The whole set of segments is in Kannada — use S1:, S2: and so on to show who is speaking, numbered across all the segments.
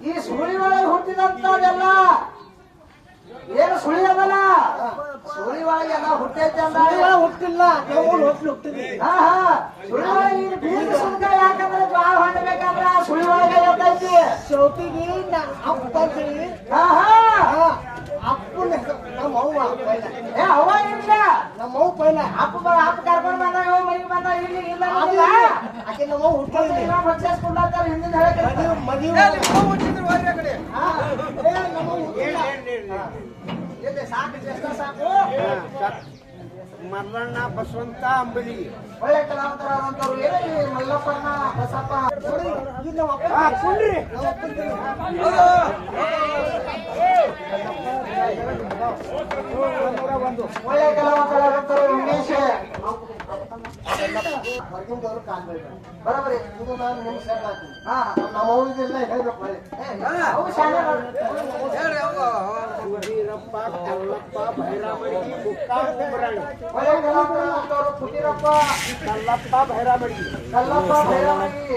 S1: ಈ ಸುಳಿ ಒಳಗೆ ಹುಟ್ಟಿದಂತದೆಲ್ಲ ಏನು ಸುಳಿ ಅದಲ್ಲ ಸುಳಿ ಒಳಗೆ ಎಲ್ಲ ಹುಟ್ಟೈತೆ ಹುಟ್ಟಿಲ್ಲ ಸುಳಿ ಒಳಗೆ ಬೀಜ ಸುಂಕ ಯಾಕಂದ್ರೆ ಜ್ವಾಳ ಹೊಂಡಬೇಕಾದ್ರೆ ಸುಳಿ ಒಳಗೆ ಇರ್ತೈತಿ ಚೌತಿಗೆ ಅಪ್ಪನ ನಮ್ಮ ಅವ್ವ ಅವ್ವ ಇಲ್ಲ ನಮ್ಮ ಅವ್ವ ಪೈಲ ಅಪ್ಪ ಕರ್ಕೊಂಡು ಬಂದಾಗ ಮನೆಗೆ ಬಂದಾಗ ಇಲ್ಲಿ ಇಲ್ಲ ಆಕೆ ನಮ್ಮ ಅವ್ವ ಹುಟ್ಟಿಸ್ಕೊಂಡಾರ ಹಿಂದಿನ ಹೇಳಕ್ಕೆ ಸಾಕು
S2: ಮಲ್ಲಣ್ಣ ಬಸವಂತ ಅಂಬಲಿ
S1: ಒಳ್ಳೆ ಕಲಾವಂತರಾದಂತವ್ರು ಮಲ್ಲಪ್ಪಣ್ಣ ಬಸಪ್ಪ ಒಳ್ಳೆ ಕಲಾವಂತರಾದಂತವ್ರು ಉಮೇಶ್ ಹೊರಗಿಂದವರು ಕಾಣ್ಬೇಕು ಬರೋಬರಿ ಇದು ನಾನು ನಿಮ್ಗೆ ಸೇರ್ತೀನಿ ನಮ್ಮ ಊರಿಗೆಲ್ಲ ಹೇಳ್ಬೇಕು ವೀರಪ್ಪ ಕಲ್ಲಪ್ಪ ಭೈರಾಮಡಿ ಒಳ್ಳೆ ಕಲಾವಂತರಾದಂತವ್ರು ಪುಟ್ಟಿರಪ್ಪ ಕಲ್ಲಪ್ಪ ಭೈರಾಮಡಿ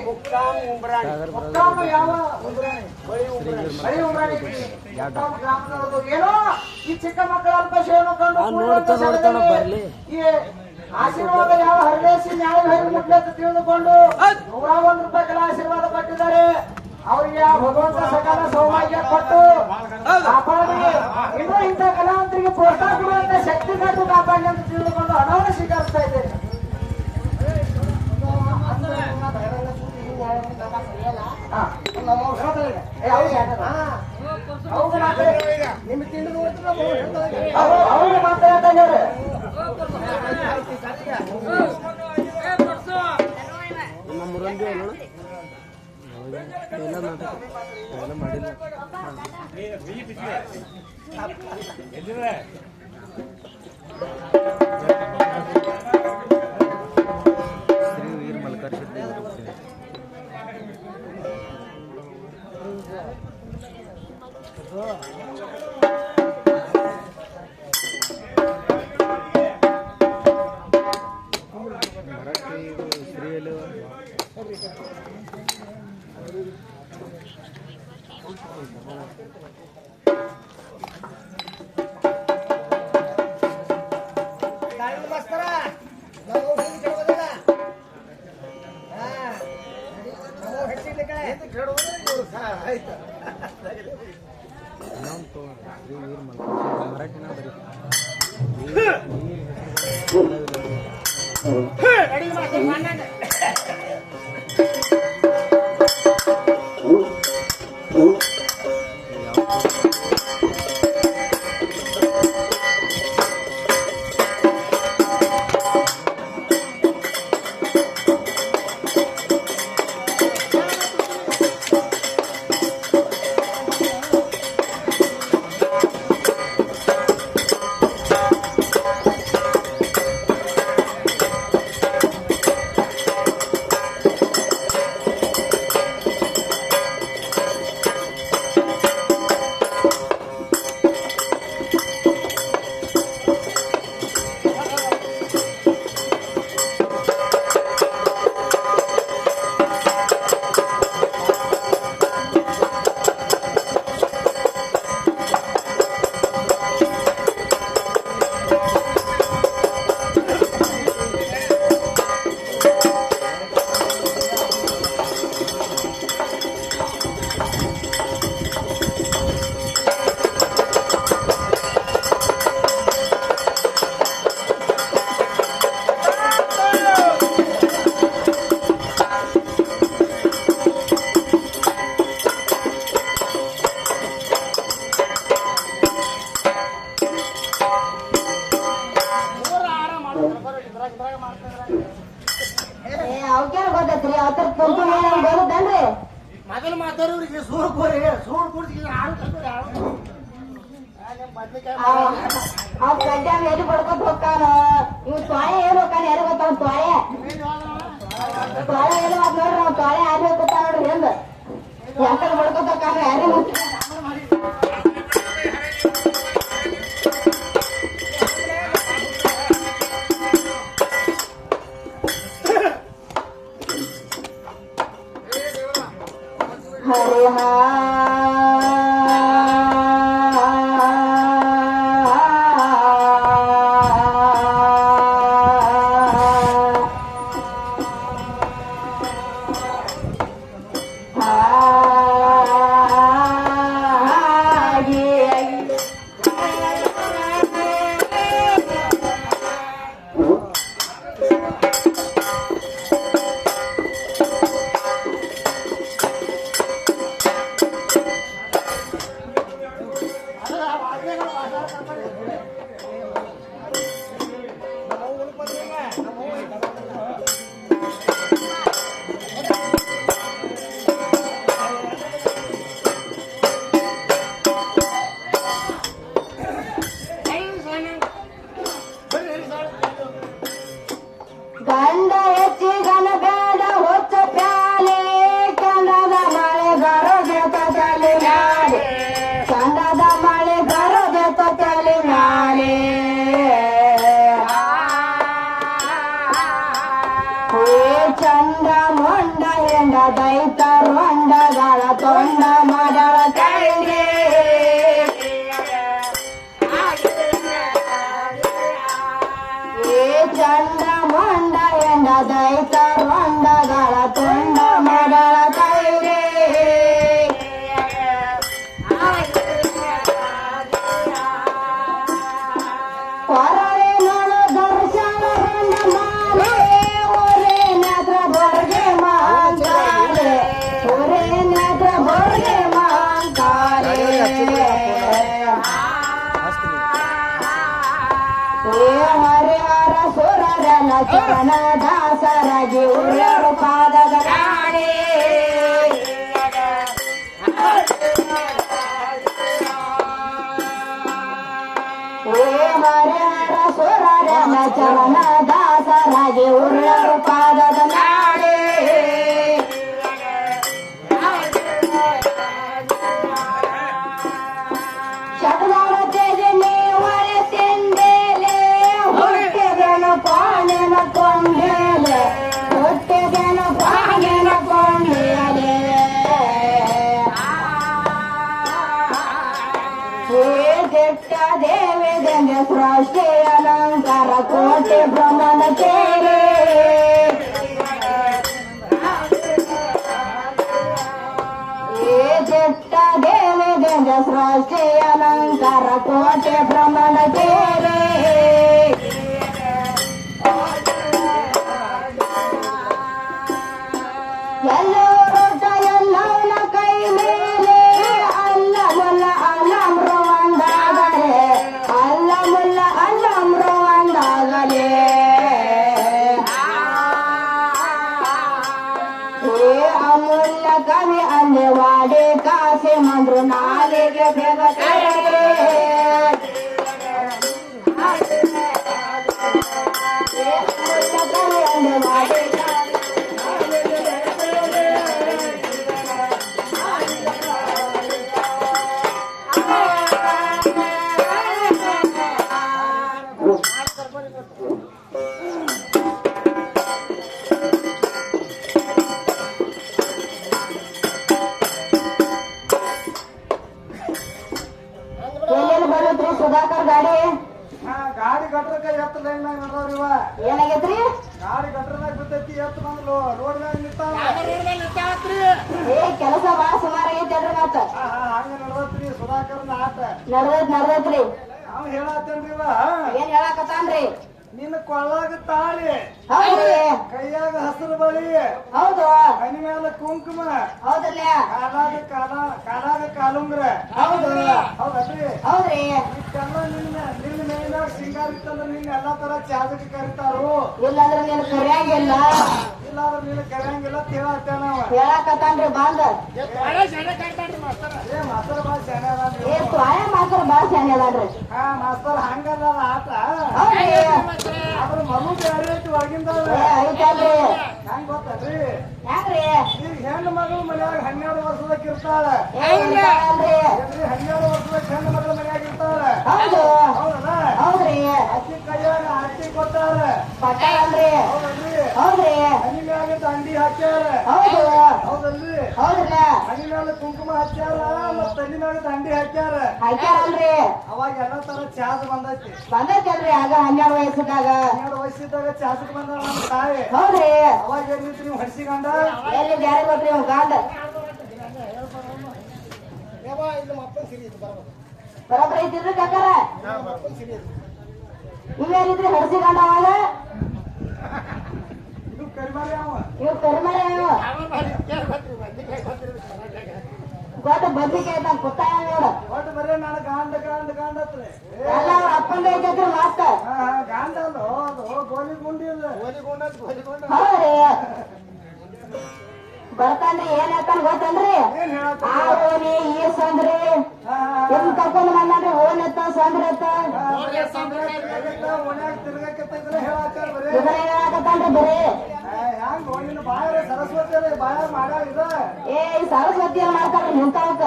S1: ಮುಕ್ಕಾಂ ಉಂಬ್ರಾಣಿ ಮುಕ್ಕಾಂ ಯಾವ ಉಂಬ್ರಾಣಿ ಬಳಿ ಉಂಬ್ರಾಣಿ ಗ್ರಾಮದವರು ಏನೋ ಈ ಚಿಕ್ಕ ಮಕ್ಕಳ ಅಲ್ಪಶಯನ್ನು ಕಂಡು ಈ ಆಶೀರ್ವಾದ ಯಾವ ಹರದೇಶಿ ನ್ಯಾಯ ಮುಟ್ಲೆ ತಿಳಿದುಕೊಂಡು 101 ರೂಪಾಯಿಗಳ ಆಶೀರ್ವಾದ ಕೊಟ್ಟಿದ್ದಾರೆ. ಅವರಿಗೆ ಭಗವಂತ ಸಕಾಲ ಸೌಭಾಗ್ಯ ಕೊಟ್ಟು ಕಾಪಾಡಿ ಇನ್ನೂ ಇಂಥ ಕಲಾವಂತರಿಗೆ ಪ್ರೋತ್ಸಾಹ ಕೊಡುವಂತ ಶಕ್ತಿ ಕೊಟ್ಟು ಕಾಪಾಡಿ ಅಂತ ತಿಳಿದುಕೊಂಡು ಹಣವನ್ನು ಸ್ವೀಕರಿಸ್ತಾ ಇದ್ದೇನೆ. ಅವ್ರಿಗೆ ಮಾತಾಡ್ತಾ ಇದ್ದಾರೆ.
S3: ಮಾಡಿಲ್ಲ ಶ್ರೀ ವೀರ್ ಮಲ್ಕರ್ ಸಿದ್ದಿ ಮರಾಠಿನ
S1: ಮೊದಲು ಮಾತಾಡೋರಿಗೆ ಸೂರು ಕೋರಿ ಸೂರು ಕುಡಿಸಿ
S4: ಎಲ್ಲಿ ಬಡ್ಕೊತ ಹೋಗ್ತಾನ ಇವ್ ತ್ವಾಳೆ ಏನ್ ಹೋಗ್ತಾನ ಯಾರು ಗೊತ್ತಾವ ತ್ವಾಳೆ ಏನು ನೋಡ್ರಿ ನಾವು ತ್ವಾಳೆ ಯಾರು ಹೋಗ್ತಾ ನೋಡ್ರಿ ಹೆಂಗ ಯಾಕಂದ್ರೆ ಬಡ್ಕೊತ ಹೋಗ್ತಾನ ಯಾರು ಗಂಡ ಹೆಚ್ಚಿಗನ ಬೇಡ ಹೊಚ್ಚ ಪ್ಯಾಲೆ ಕಂಡದ ಮಳೆ ಗರದೆ ತಲೆ ನಾಳೆ ಕಂಡದ ಮಳೆ ಗರದೆ ತಲೆ ನಾಳೆ ಚಂದ ಮೊಂಡ ಹೆಂಡ ದೈತ ರೊಂಡಗಳ ತೊಂಡ ಮಾಡಳ ಕೈಗೆ ಚಂದ ಮೊಂಡ ಹೆಂಡ ದೈತ ರೊಂಡಗಳ ತೊಂಡ ಮಾಡಳ ಕೈಗೆ ಹೊರರೆ ನೋಡು ದರ್ಶನ ರಂಡ ಮಾಲೆ ಒರೆ ನೇತ್ರ ಬರ್ಗೆ ಮಾಂಕಾಲೆ ಒರೆ ನೇತ್ರ ಬರ್ಗೆ ಮಾಂಕಾಲೆ ಹರಿಹರ ಸುರರನ ಚರಣ ದಾಸರಾಗಿ ಉಳ್ಳರು ಪಾದದ ನಾಡೆ ಹರಿಹರ ಸುರರನ ಚರಣ ದಾಸರಾಗಿ ಉಳ್ಳರು ಪಾದದ ನಾಡೆ ಶತಮಾನ ತೆಗೆ ನೀವರೆ ತಿಂದೇಲೆ ಹುಟ್ಟಿದನು ಪಾಣಿನ ಕೊಂಡೇಲೆ ಹುಟ್ಟಿದನು ಪಾಣಿನ ಕೊಂಡೇಲೆ ಕೆಟ್ಟ ದೇವಿದಂಗೆ ಸೃಷ್ಟಿ ಅಲಂಕಾರ ಕೋಟೆ ಬ್ರಹ್ಮನ ಕೇಳಿ ಕೆಟ್ಟ ದೇವಿದಂಗೆ ಸೃಷ್ಟಿ ಅಲಂಕಾರ ಕೋಟೆ ಬ್ರಹ್ಮನ ಕೇಳಿ ಎಲ್ಲೋಟ ಎಲ್ಲವನ ಕೈ ಮೇಲೆ ಅಲ್ಲ ಮುಲ್ಲ ಅಲ್ಲಮ್ರ ಒಂದಾಗಲೇ ಅಲ್ಲ ಮುಲ್ಲ ಅಲ್ಲಮ್ರ ಒಂದಾಗಲೇ ಅಮೂಲ್ಯ ಕವಿ ಅಲ್ಲಿ ವಾಡಿ ಕಾಸಿ ಮಂದ್ರು ನಾಲಿಗೆ ಬೆಗತಾರೆ ಅಮೂಲ್ಯ ಕವಿ ಅಲ್ಲಿ ವಾಡಿ ಎಲ್ಲೆಲ್ಲಿ ಬರುತ್ರಿ ಸುಧಾಕರ್ ಗಾಡಿ
S2: ಗಾಡಿ ಗಟ್ರಕ್ಕ ಎತ್ತ ಲೈನ್ ಮ್ಯಾಗ ನಡ್ದವ್ರಿ ಇವ
S4: ಏನಾಗೈತ್ರಿ
S2: ಗಾಡಿ ಗಟ್ರದಾಗ ಬಿದ್ದೈತಿ ಎತ್ತ ಬಂದ್ಲು ರೋಡ್ ಮ್ಯಾಗ ನಿಂತಾವ
S4: ಕೆಲಸ ಬಾಳ ಸುಮಾರು ಆಗೈತಿ ಅಲ್ರಿ ಮತ್ತ
S2: ಹಂಗ ನಡ್ದತ್ರಿ ಸುಧಾಕರ್ನ ಆಟ
S4: ನಡ್ದೈತ್ರಿ
S2: ಅವ್ ಹೇಳತ್ತೇನ್ರಿ ಇವ
S4: ಏನ್ ಹೇಳಕತ್ತಾನ್ರಿ
S2: ನಿನ್ನ ಕೊಳ್ಳಾಗ ತಾಳಿ
S4: ಹೌದ್ರಿ
S2: ಕೈಯಾಗ ಹಸಿರು ಬಳಿ
S4: ಹೌದು
S2: ಮನಿ ಮ್ಯಾಲ ಕುಂಕುಮ
S4: ಹೌದಲ್ಲ
S2: ಕಾಲಾಗ ಕಾಲುಂಗ್ರ
S4: ಹೌದು
S2: ಹೌದಲ್ರಿ
S4: ಹೌದ್ರಿ
S2: ಇಷ್ಟೆಲ್ಲ ನಿನ್ನ ಮೇಲಿನ ಸಿಂಗಾರ ಇತ್ತಂದ್ರ ನಿನ್ನ ಎಲ್ಲಾ ತರ ಚಾದಕ್ಕೆ ಕರಿತಾರು
S4: ಇಲ್ಲಾಂದ್ರೆ ನೀನ್ ಕರಿಯಂಗಿಲ್ಲ
S2: ಇಲ್ಲಾಂದ್ರ ನೀನು ಕರೆಯಂಗಿಲ್ಲ ಹೇಳತ್ತೇವ ನಾವ
S4: ಹೇಳಕತ್ತಾನ್ರಿ ಬಂದ
S2: ಮಾಸ್ತರ್ ಬಾಳ ಶಾನೆ ಅದಾನ್ರಿ
S4: ಸ್ವಾಯ ಮಾತ್ರ ಬಾಳ ಶಾನೆ ಅದಾನ್ರಿ
S2: ಮಾಸ್ತರ್ ಹಂಗಲ್ಲ ಆಟ
S4: ಹೌದ್ರಿ
S2: ಅದ್ರ ಮಗು ಬೇರೆ ಐತಿ ಒಳಗಿಂದ
S4: ಐತಲ್ರಿ
S2: ಹೆಂಗ್ ಗೊತ್ತಲ್ರಿ
S4: ಹೆಂಗ್ರಿ
S2: ಈಗ ಹೆಣ್ಣು ಮಗಳು ಮನ್ಯಾಗ 12 ವರ್ಷದಕ್ಕೆ ಇರ್ತಾಳ
S4: ಅಲ್ರಿ
S2: 12 ವರ್ಷದ ಹೆಣ್ಣು ಮಗಳು ಮನ್ಯಾಗ ಇರ್ತಾಳ
S4: ಹೌದು
S2: ಹೌದಲ್ಲ
S4: ಹೌದ್ರಿ
S2: ಅಕ್ಕಿ ಕೈಯಾಗ ಅಕ್ಕಿ ಕೊಟ್ಟಾರ
S4: ಪಟ್ಟಾರಲ್ರಿ
S2: ಹೌದಲ್ರಿ
S4: ಹೌದ್ರಿ
S2: ಹನಿ ಮ್ಯಾಗ ದಂಡಿ ಹಾಕ್ಯಾರ
S4: ಹೌದು
S2: ಹೌದಲ್ರಿ
S4: ಹೌದ್ರಲ್ಲ
S2: ಹನಿ ಮ್ಯಾಲ ಕುಂಕುಮ ಹಚ್ಚಾರ ಮತ್ತ ತಲೆ ಮ್ಯಾಗ ದಂಡಿ ಹಾಕ್ಯಾರ
S4: ಹಾಕ್ಯಾರಲ್ರಿ
S2: ಅವಾಗ ಎಲ್ಲಾ ತರ ಚಾದ ಬಂದೈತಿ
S4: ಬಂದೈತಲ್ರಿ ಆಗ 12 ವಯಸ್ಸಿದಾಗ
S2: 12 ವಯಸ್ಸಿದ್ದಾಗ ಚಾದಕ್ ಬಂದ ನಮ್ಮ ತಾಯಿ
S4: ಹೌದ್ರಿ
S2: ಅವಾಗ ಏನಿತ್ತು ನೀವು ಹಡ್ಸಿಗಂಡ
S4: ಎಲ್ಲಿ ಯಾರಿಗೆ ಗೊತ್ತ್ರಿ ಇವ್ ಗಾಂಡ ಬರೋಬ್ಬರ ಐತಿಲ್ರಿ ಕಾಕಾರ ಇವೇನಿದ್ರಿ ಹಡ್ಸಿ ಗಂಡ ಅವಾಗ
S2: ಇದು ಕರಿಮಾರಿ ಅವ
S4: ಇವ್ ಕರಿಮಳೆ ಗೊತ್ತ ಬದ್ನಿಕಾಯಿ ಐತ ಪುತ್ತಾಯ ನೋಡ
S2: ಒಟ್ಟು ಬರೇ ನಾನು ಗಾಂಡ
S4: ಎಲ್ಲ ಅವ್ರ ಅಪ್ಪಂದ ಐತೈತ್ರಿ ಮತ್ತ
S2: ಗಾಂಡ ಅಲ್ಲ ಅದು ಗೋಲಿ ಗುಂಡಿ ಇಲ್ಲ
S4: ಹೌದ್ರಿ ಬರ್ತಾನ್ರಿ ಏನ್ ಹೇಳ್ತಾನ ಗೊತ್ತನ್ರಿ ಆ ಓಣಿ ಈ ಸಂದ್ರಿ ಇದನ್ ಕರ್ಕೊಂಡ್ ಬಂದ್ರಿ ಓನ್ ಎತ್ತ ಸಂದ್ರ ಎತ್ತ ಇದ್ರ ಹೇಳಕತ್ತಾನ್ರಿ ಬರೀ ಏ ಈ ಸರಸ್ವತಿ ಏನ್ ಮಾಡ್ತಾರ್ರಿ ನಿಂತಾವಕ್ಕ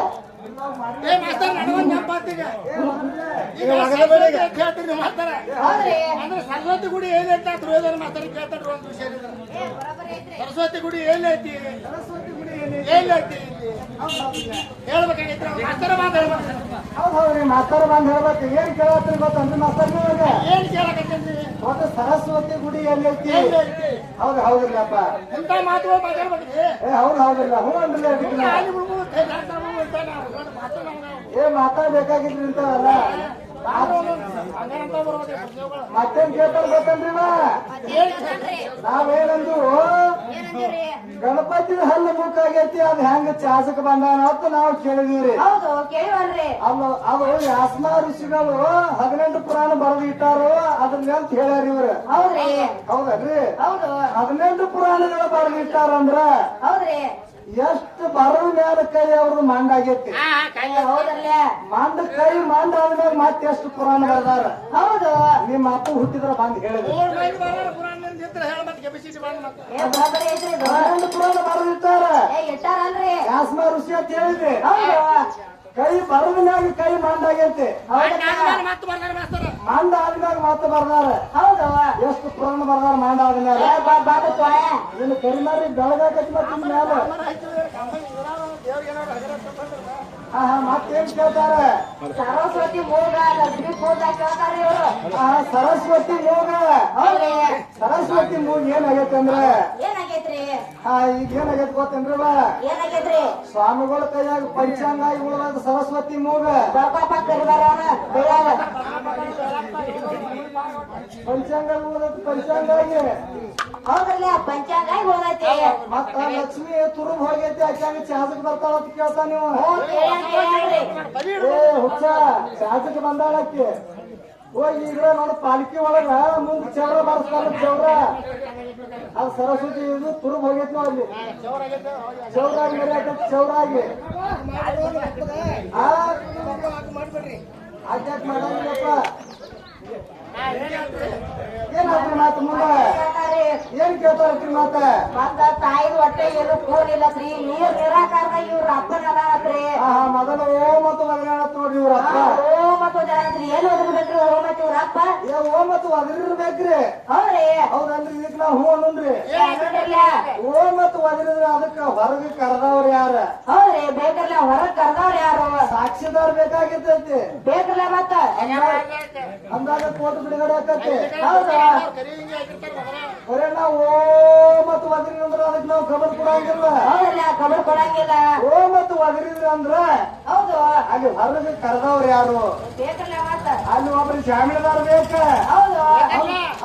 S2: ಸರಸ್ವತಿ ಗುಡಿ ಏನೈತಿ ದುರ್ಯೋಧನ ಮಾತಾಡಿ ಕೇಳ್ತಾರ ಒಂದು ವಿಷಯ ಸರಸ್ವತಿ ಗುಡಿ ಏನೈತಿ ಏನೈತಿ ಹೇಳ್ಬೇಕಾಗಿತ್ತು
S1: ಹೌದ್ರಿ ಮಾಸ್ತರ ಬಂದ್ ಹೇಳ್ಬೇಕು ಏನ್ ಕೇಳತ್ರಿ ಗೊತ್ತನ್ರಿ ಮಾಸ್ತರ್ ನಿಮಗೆ
S2: ಏನ್ ಕೇಳಕತ್ತೇನ್ರಿ
S1: ಮತ್ತೆ ಸರಸ್ವತಿ ಗುಡಿ ಎಲ್ಲೈತಿ ಹೌದು ಹೌದ್ರಲ್ಲಪ್ಪ
S2: ಇಂಥ ಮಾತುಗಳು ಮಾತಾಡ್ಬೇಕ್ರಿ
S1: ಹೌದು ಹೌದ್ರಲ್ಲ ಹ್ಞೂ ಅಂದ್ರಲ್ಲ ಏ ಮಾತಾಡ್ಬೇಕಾಗಿದ್ರಿ ಇಂಥವಲ್ಲ ಮತ್ತೇನ್ ಕೇಳ್ತಾರ ಗೊತ್ತನ್ರಿ ನಾವೇನಂದು ಗಣಪತಿ ಹಲ್ಲು ಮುಕ್ಕಾಗೈತಿ ಅದ್ ಹೆಂಗ ಚಾಸಕ್ ಬಂದಾನ ಅಂತ ನಾವು ಕೇಳಿದೀವ್ರಿ
S4: ಹೌದು ಕೇಳಿವಲ್ರಿ
S1: ಅದು ಯಾಸ್ಮಾ ಋಷಿಗಳು 18 ಪುರಾಣ ಬರೆದು ಇಟ್ಟಾರು ಅದ್ರ ಅಂತ ಹೇಳ್ಯಾರ ಇವ್ರು
S4: ಹೌದ್ರಿ
S1: ಹೌದಲ್ರಿ
S4: ಹೌದು
S1: 18 ಪುರಾಣಗಳು ಬರೆದು ಇಟ್ಟಾರಂದ್ರ
S4: ಹೌದ್ರಿ
S1: ಎಷ್ಟು ಬರೋ ಮ್ಯಾಲ ಕೈ ಅವ್ರದ್ದು ಮಂಡಾಗೈತಿ
S4: ಹೌದಲ್ಲ
S1: ಮಂಡ ಕೈ ಮಂಡ ಆದ್ಮೇಲೆ ಮತ್ತೆ ಎಷ್ಟು ಪುರಾಣ ಬರ್ದಾರ
S4: ಹೌದು
S1: ನಿಮ್ಮ ಅಪ್ಪ ಹುಟ್ಟಿದ್ರ ಬಂದ್ ಹೇಳಿದ್ರು
S4: ಬರೋಬ್ಬರಿ ಐತ್ರಿ ಇದು.
S1: 12 ಪುರಾಣ ಬರೆದಿಟ್ಟಾರ
S4: ಇಟ್ಟಾರಲ್ರಿ
S1: ಯಾಸ್ಮಾ ಋಷಿ ಅಂತ ಹೇಳಿದ್ರಿ
S4: ಹೌದು
S1: ಕೈ ಬರದ ಮ್ಯಾಗ ಕೈ ಮಂಡಾಗೈತಿ ಮಂಡ ಆದ್ಮ್ಯಾಗ ಮತ್ತೆ ಬರ್ದಾರ
S4: ಹೌದು
S1: ಎಷ್ಟು ಪುರಾಣ ಬರ್ದಾರ ಮಂಡ ಆದ್ಮ್ಯಾಗ ಇನ್ನು ಕರಿಮಾರಿ ಬೆಳಗಾಕೈತಿ ಮತ್ತೆ ಇನ್ ಮ್ಯಾಲ ಮತ್ತೇನ್ ಕೇಳ್ತಾರ
S4: ಸರಸ್ವತಿ ಮೂಗ ಲಕ್ಷ್ಮಿ ಪೂಜಾ ಕೇಳ್ತಾರ ಇವರು
S1: ಸರಸ್ವತಿ ಮೂಗ
S4: ಹೌದ್ರಿ
S1: ಸರಸ್ವತಿ ಮೂಗ್ ಏನಾಗೈತೆ ಅಂದ್ರ
S4: ಏನಾಗೈತ್ರಿ
S1: ಈಗ ಏನಾಗೈತಿ ಗೊತ್ತೇನ್ರಿ
S4: ಏನಾಗೈತ್ರಿ
S1: ಸ್ವಾಮಿಗಳ ಕೈಯಾಗ ಪಂಚಾಂಗ ಉಳಿದ ಸರಸ್ವತಿ ಮೂಗ
S4: ಬರ್ಪಾಪ ಕರಿಬಾರವನ ಬೆಳಾಗ
S1: ಪಂಚಾಂಗ ಉಳಿದ ಪಂಚಾಂಗ ಆಗಿ
S4: ಹೌದ್ರಲ್ಲ ಪಂಚಾಂಗ ಹೋಗೈತಿ
S1: ಮತ್ತ ಲಕ್ಷ್ಮಿ ತುರುಬ್ ಹೋಗೈತಿ ಆಕ್ಯಾಂಗ ಚಾಸಕ್ ಬರ್ತಾಳ ಅಂತ ಕೇಳ್ತಾ ನೀವು ಏ ಹುಚ್ಚ ಚಾಸಕ್ ಬಂದಾಳಕ್ಕಿ ಹೋಗಿ ಈಗ ನೋಡ ಪಾಲಿಕೆ ಒಳಗ ಮುಂದ್ ಚೌರ ಬಾರಿಸ್ತಾರ ಚೌರ ಅದು ಸರಸ್ವತಿ ಇದು ತುರುಬ್ ಹೋಗೈತಿ ನೋಡಿ ಚೌರಾಗಿ ಮರ್ಯಾಕೈತಿ ಚೌರಾಗಿ ಆಚಾಕ್ ಮಾಡಂಗಿಲ್ಲಪ್ಪ ಏನಾದ್ರಿ ಮಾತು ಮುಂದ ಏನ್ ಕೇಳ್ತಾರತ್ರಿ ಮಾತ
S4: ಮತ್ತ ತಾಯಿದ ಹೊಟ್ಟೆ ಏನು ಕೂರ್ಲಿಲ್ಲತ್ರಿ ನೀರ್ ನಿರಾಕಾರದ ಇವ್ರ ಅಪ್ಪನ ಅದಾತ್ರಿ
S1: ಮೊದಲು ಓ ಮತ್ತು ಒದರಾಡತ್ ನೋಡ್ರಿ ಇವ್ರ ಅಪ್ಪ
S4: ಓ ಮತ್ತು ಅದಾತ್ರಿ ಏನ್ ಓದಿರ್ಬೇಕ್ರಿ ಓ ಮತ್ತು ಇವ್ರ ಅಪ್ಪ
S1: ಓ ಮತ್ತು ಒದರಿರ್ಬೇಕ್ರಿ
S4: ಹೌದ್ರಿ
S1: ಹೌದಲ್ರಿ ಇದಕ್ ನಾವ್ ಹೂ ಅನ್ನೋನ್ರಿ
S4: ನೋಡ್ರಲ್ಲ
S1: ಓ ಮತ್ತು ಒದರಿದ್ರ ಅದಕ್ಕ ಹೊರಗೆ ಕರೆದವ್ರ ಯಾರ
S4: ಹೌದ್ರಿ ಬೇಕರ್ಲ ಹೊರಗ್ ಕರ್ದವ್ರ ಯಾರು
S1: ಸಾಕ್ಷಿದಾರ್ ಬೇಕಾಗಿರ್ತೈತಿ
S4: ಬೇಕರ್ಲ ಮತ್ತ
S1: ಅಂದಾಗ ಕೋರ್ಟ್ ಬಿಡುಗಡೆ ಆಕತಿ
S4: ಹೌದು
S1: ಬರೇ ನಾವು ಓ ಮತ್ತು ಒದರಿ ಅಂದ್ರ ಅದಕ್ಕೆ ನಾವು ಖಬರ್ ಕೊಡಂಗಿಲ್ಲ
S4: ಹೌದಲ್ಲ ಖಬರ್ ಕೊಡಂಗಿಲ್ಲ
S1: ಓ ಮತ್ತು ಒದರಿದ್ರ ಅಂದ್ರ
S4: ಹೌದು
S1: ಅಲ್ಲಿ ಹೊರಗೆ ಕರೆದವ್ರ ಯಾರು
S4: ಬೇಕರ್ಲ ಮತ್ತ
S1: ಅಲ್ಲಿ ಒಬ್ರು ಜಾಮೀನ್ದಾರ್ ಬೇಕ
S4: ಹೌದು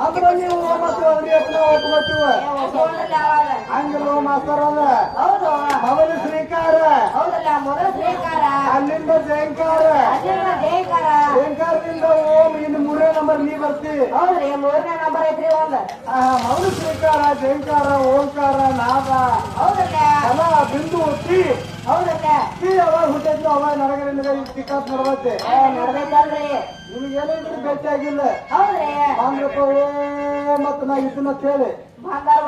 S1: ಅಂದ್ರ ನೀವು ಓ ಮತ್ತು ಒದರಿ ಅಂತ ನಾವು ಒಪ್ಕೋತೀವ
S4: ಒಪ್ಕೊಂಡ್ರಲ್ಲ ಅವಾಗ
S1: ಹಂಗಿಲ್ಲ ಮಾಸ್ತರ್ ಅದ
S4: ಹೌದು
S1: ಮೊದಲು ಶ್ರೀಕಾರ
S4: ಹೌದಲ್ಲ ಮೊದಲು ಶ್ರೀಕಾರ
S1: ಅಲ್ಲಿಂದ ಜಯಂಕಾರ
S4: ಅಲ್ಲಿಂದ ಜಯಕಾರ
S1: ಜಯಂಕಾರದಿಂದ ಓಂ ಇನ್ನು 3ನೇ ನಂಬರ್ ನೀ ಬರ್ತಿ
S4: ಹೌದ್ರಿ 3ನೇ ನಂಬರ್ ಐತ್ರಿ ಒಂದ್
S1: ಮೊದಲು ಶ್ರೀಕಾರ ಜಯಂಕಾರ ಓಂಕಾರ ನಾದ
S4: ಹೌದಲ್ಲ
S1: ಎಲ್ಲ ಬಿಂದು ಟಿ
S4: ಹೌದಲ್ಲ
S1: ಟಿ ಅವಾಗ ಹುಟ್ಟಿದ್ರು ಅವಾಗ ನರಗರಿಂದ ಟಿಕಾತ್ ನಡವತ್ತೆ
S4: ನಡ್ದೈತಲ್ರಿ
S1: ನಿಮ್ಗೇನಿದ್ರು ಭೇಟಿ ಆಗಿಲ್ಲ
S4: ಹೌದ್ರಿ
S1: ಬಂದ್ರಪ್ಪ ಓ ಮತ್ ನಾ ಇದನ್ನ ಹೇಳಿ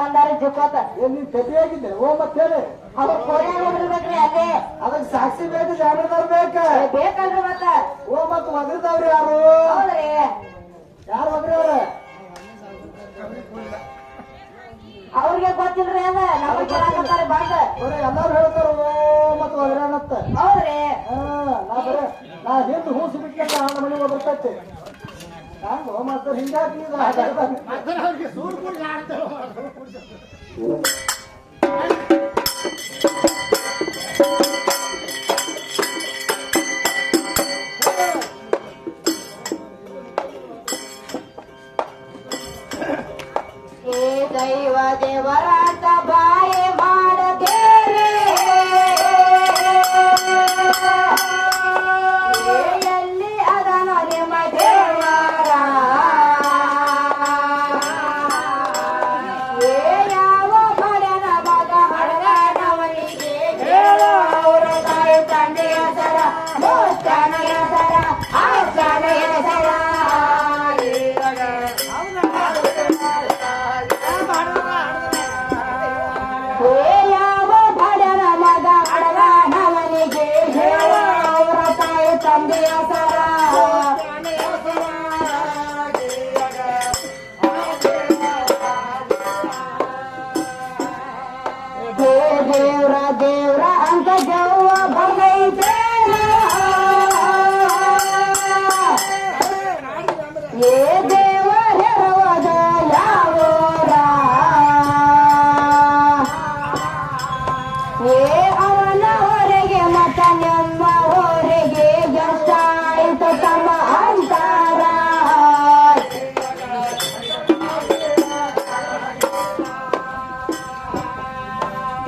S4: ಬಂದಾರ ಜುಕೋತ
S1: ಏನ್ ನೀನ್ ಭೇಟಿಯಾಗಿದ್ದೆ ಓ ಮತ್ ಹೇಳಿ
S4: ಅವ್ರ ಕೋರ್ಯಾಗ ಹೋಗಿರ್ಬೇಕ್ರಿ ಅಲ್ಲೇ
S1: ಅದಕ್ಕೆ ಸಾಕ್ಷಿ ಬೇಕು ಜಾಮೀನ್ದಾರ್ ಬೇಕ
S4: ಬೇಕಲ್ರಿ ಮತ್ತ
S1: ಓ ಮತ್ ಒದರಿದವ್ರು ಯಾರು
S4: ಹೌದ್ರಿ
S1: ಯಾರು ಒದ್ರವ್ರ
S4: ಅವ್ರಿಗೆ ಗೊತ್ತಿಲ್ರಿ ಅದ ನಮಗ್ ಕೇಳಾಕತ್ತಾರ ಬಂದ
S1: ಬರೀ ಎಲ್ಲಾರು ಹೇಳ್ತಾರ ಓ ಮತ್ ಒದ್ರಾನತ್ತ
S4: ಹೌದ್ರಿ
S1: ನಾ ಹಿಂದ್ ಹೂಸ್ ಬಿಟ್ಟ ಹಣ ಮನೆ ಬರ್ತೈತಿ ಹಂಗ ಮತ್ತ ಹಿಂಗಾಗಿ
S4: ಏ ದೈವ ದೇವರಾತ ಬಾಯಿ ಮಾಡದೇರಿ ಎಲ್ಲಿ ಅದನ ನಿಮ್ಮ ದೇವರ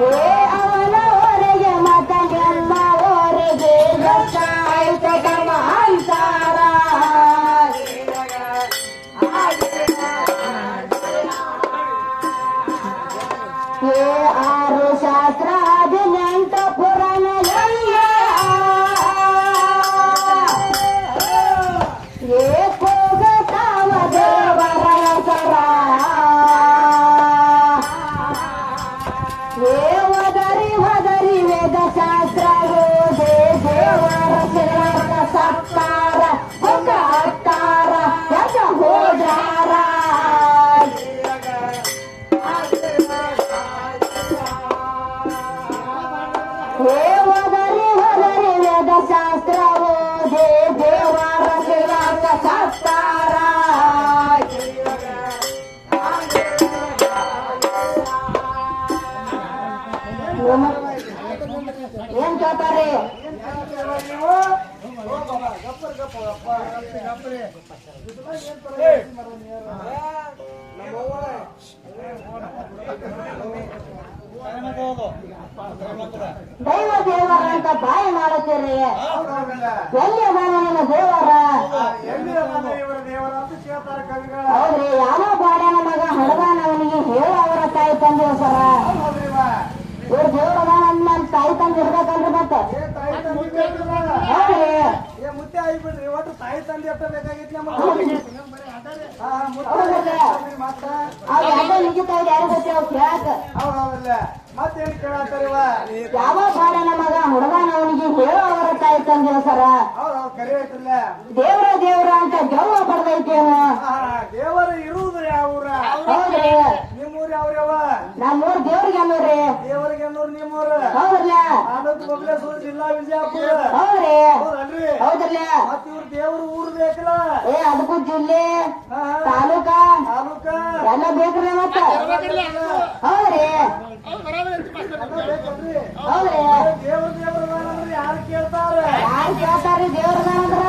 S4: ಅವನ ಹೊರಗೆ ಮತ ನಮ್ಮ ಹೊರಗೆ ಆಯ್ತ ಕರ್ಮ ಅಂತಾರ ಆರು ಶಾಸ್ತ್ರ 18 ಪುರಾಣ ವದರಿ ವೇದ ಶಾಸ್ತ್ರ ದೇವರ ಸತ್ತಾರ ಹತ್ತಾರ ಹೋದಾರ ವದರಿ ವೇದ ಶಾಸ್ತ್ರ ದೇವರ ಸತ್ತಾರ ಏನ್ ಕೇಳ್ತಾರ್ರಿ ದೈವ ದೇವರ ಅಂತ ಬಾಯಿ ಮಾಡುತ್ತೀರಿ ಎಲ್ಲಿ ಅದಾನ ನಿಮ್ಮ ದೇವರ ಹೌದ್ರಿ ಯಾವ ಬಾಡ್ಯಾನ ಮಗ ಹಡದಾನವನಿಗೆ ಹೇಳ ಅವರ ತಾಯಿ ತಂದೆ ಸರ ಇವ್ರ ದೇವ್ರ ಅದಾನ ನನ್ನ ತಾಯಿ ತಂದೆ ಇರ್ಬೇಕಲ್ರಿ ಮತ್ತೆ ಹೌದ್ರಿ
S2: ಮುತ್ತೆ ಆಗಿಬಿಡ್ರಿ ಒಟ್ಟು ತಾಯಿ ತಂದೆ ಎಷ್ಟ ಬೇಕಾಗಿತ್ತು ಮತ್ತೇನ್ ಕೇಳತ್ತಾರಿವ
S4: ಯಾವ ಬಾಡನ ಮಗ ಹುಡುಗನ ಅವನಿಗೆ ಹೇಳೋ ಅವರ ತಾಯಿ ತಂದೆ ಸರ
S2: ಕರೆ ಐತಿಲ್ಲ
S4: ದೇವ್ರ ಅಂತ ಜವ್ವ ಪಡೆದೈತೇವ
S2: ದೇವರು ಇರುವುದು ಯಾವೂರ
S4: ಹೌದ್ರಿ
S2: ನಿಮ್ಮೂರ್ ಯಾವ್ರವ
S4: ನಮ್ಮೂರ್ ದೇವ್ರಿಗೆ ಅನ್ನೋರಿ
S2: ದೇವರಿಗೆ ಅನ್ನೋರು ನಿಮ್ಮೂರ
S4: ಹೌದ್ರಲ್ಲ
S2: ಆನಂದ್ ಬಬಲೇಶ್ವರ ಜಿಲ್ಲಾ ವಿಜಯಪುರ
S4: ಹೌದ್ರಿ
S2: ಹೌದಲ್ರಿ
S4: ಹೌದ್ರಲ್ಲ
S2: ಮತ್ ಇವ್ರ ದೇವ್ರ ಊರ್ ಬೇಕಲ್ಲ
S4: ಅದಕ್ಕೂ ಜಿಲ್ಲೆ ತಾಲೂಕ ಎಲ್ಲ ಬೇಕ್ರಿ ಮತ್ತ ಹೌದ್ರಿ ಹೌದ್ರಿ
S2: ದೇವ್ರ ಯಾರು ಕೇಳ್ತಾರ
S4: ದೇವ್ರದಾನಂದ್ರ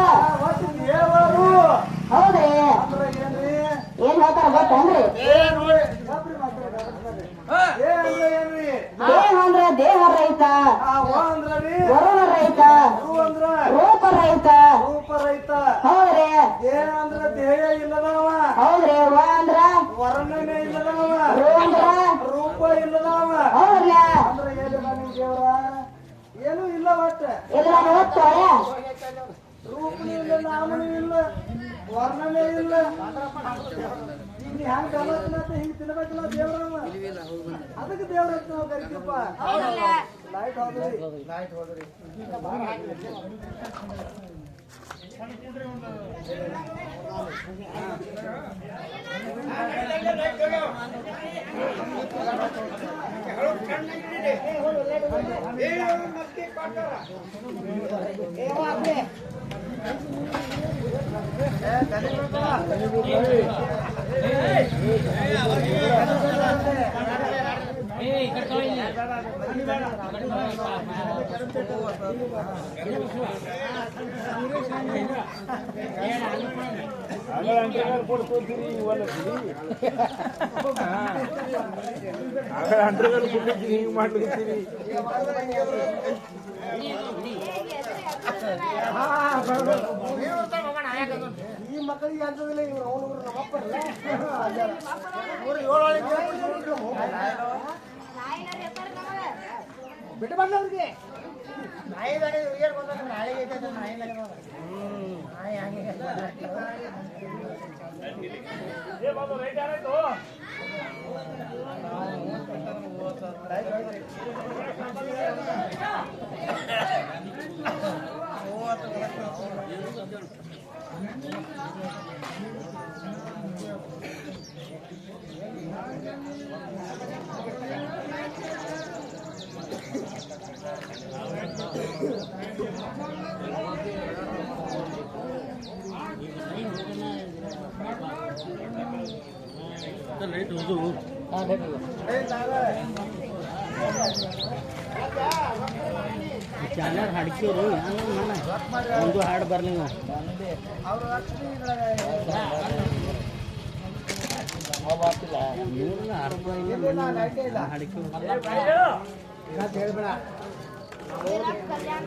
S2: ಒಟ್ಟು ದೇವರು
S4: ಹೌದ್ರಿ
S2: ಅಂದ್ರೆ ಏನ್ರಿ
S4: ಏನ್ ಹೇಳ್ತಾರ ಗೊತ್ತೇನ್ರಿ
S2: ಏನ್ರಿ
S4: ದೇಹ ಅಂದ್ರ ದೇಹ ರಹಿತ
S2: ಅಂದ್ರಿ
S4: ವರುಣ ರಹಿತ
S2: ಅಂದ್ರ
S4: ರೂಪ ರಹಿತ
S2: ರೂಪ ರಹಿತ
S4: ಹೌದ್ರಿ
S2: ದೇಹ ಅಂದ್ರ ದೇಹ ಇಲ್ಲದವ
S4: ಹೌದ್ರಿ ವ ಅಂದ್ರ
S2: ವರ್ಣನೆ ಇಲ್ಲದವ
S4: ರೂ ಅಂದ್ರ
S2: ರೂಪ ಇಲ್ಲದವ
S4: ಹೌದ್ರಿ
S2: ಅಂದ್ರ ಏನಿಲ್ಲ ನಿಮ್ ದೇವ್ರ ಏನು ಇಲ್ಲ ಒಟ್ಟ
S4: ಇದ್ರ ಹೊತ್ತು
S2: ರೂಪನೂ ಇಲ್ಲ ನಾಮನೂ ಇಲ್ಲ ವರ್ಣನೆ ಇಲ್ಲ ಈಗ ಹೆಂಗ್ ಕಲತ್ತ ಹಿಂಗ್ ತಿನ್ಬೇಕಲ್ಲ ದೇವ್ರವ ಅದಕ್ಕೆ ದೇವ್ರ ಅಂತ ನಾವು ಕರಿತೀವಪ್ಪ ಲೈಟ್ ಹೋದ್ರಿ
S3: ಮಾಡ್ಲಿದ್ದೀರಿ
S2: ಈ ಮಕ್ಕಳಿಗೆ ಅಂತದಿಲ್ಲ ಇವ್ರು ಅವನು ನಮ್ಮಪ್ಪ ಬಿಟ್ಟು ಬಂದವ್ರಿಗೆ ನಾಯಿ ನಾಳೆ
S3: ಚಾನಲ್ ಹಾಡ್ಸಿರು ಒಂದು ಹಾಡು ಬರ್ಲಿಲ್ಲ ನೋಡಲ್ಲ ಅರ್ಥ ಇಲ್ಲ
S1: ಅಡ್ಕೆ
S3: ಅಡಿಕೆ
S1: ಹೇಳ್ಬೇಡ
S5: ಕಲ್ಯಾಣ